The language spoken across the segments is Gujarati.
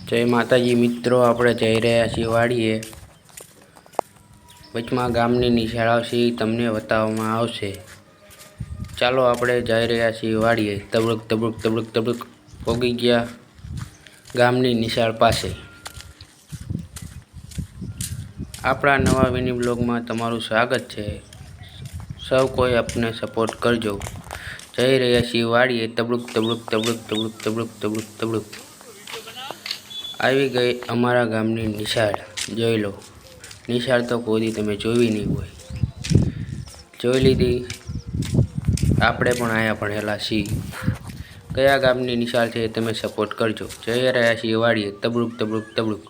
जय माताजी मित्रों, આપણે જઈ રહ્યા છીએ વાડીએ। વચમાં ગામની નિશાળ આવશે, તમને બતાવવામાં આવશે। ચાલો આપણે જઈ રહ્યા છીએ વાડીએ। તબડક તબડક તબડક તબડક પોગી ગયા ગામની નિશાળ પાસે। આપણા નવા મિની બ્લોગમાં તમારું સ્વાગત છે। સૌ કોઈ આપને સપોર્ટ કરજો। જઈ રહ્યા છીએ વાડીએ। તબડક તબડક તબડક તબડક તબડક તબડક તબડક આવી ગઈ અમારા ગામની નિશાળ। જોઈ લો, નિશાળ તો કોઈ તમે જોઈ નહીં હોય, જોઈ લીધી। આપણે પણ આયા ભણેલા છીએ। કયા ગામની નિશાળ છે તમે સપોર્ટ કરજો। જઈ રહ્યા છીએ વાડીએ। તબડુક તબડુક તબડુક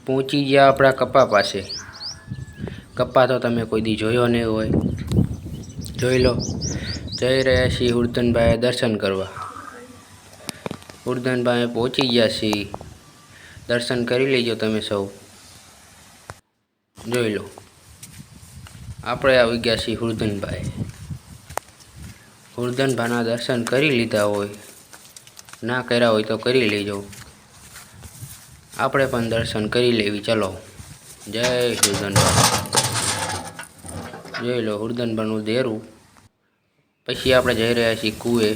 પહોંચી ગયા આપણા કપા પાસે। કપા તો તમે કોઈ દી જોયો નહીં હોય, જોઈ લો। જઈ રહ્યા છીએ હુરધનભાઈ દર્શન કરવા। હુરધનભાઈ પહોંચી ગયા છીએ, દર્શન કરી લેજો તમે સૌ। જોઈ લો, આપણે આવી ગયા છીએ હુરધનભાઈ। હુરધનભાઈના દર્શન કરી લીધા હોય, ના કર્યા હોય તો કરી લેજો। આપણે પણ દર્શન કરી લેવી, ચલો। જય હુરધનભાઈ। જોઈ લો હુરધનભાઈનું દેરું। પછી આપણે જઈ રહ્યા છીએ કૂએ।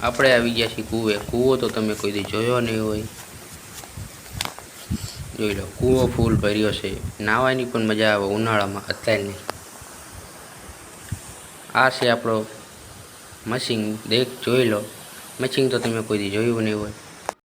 આપણે આવી ગયા છીએ કૂએ। કૂવો તો તમે કોઈ દી જોયો નહીં હોય, જોઈ લો। કૂવો ફૂલ ભર્યો છે, નાહવાની પણ મજા આવે ઉનાળામાં, અત્યારની। આ છે આપણો મશીન, જોઈ લો। મશીન તો તમે કોઈ દી જોયું નહીં હોય।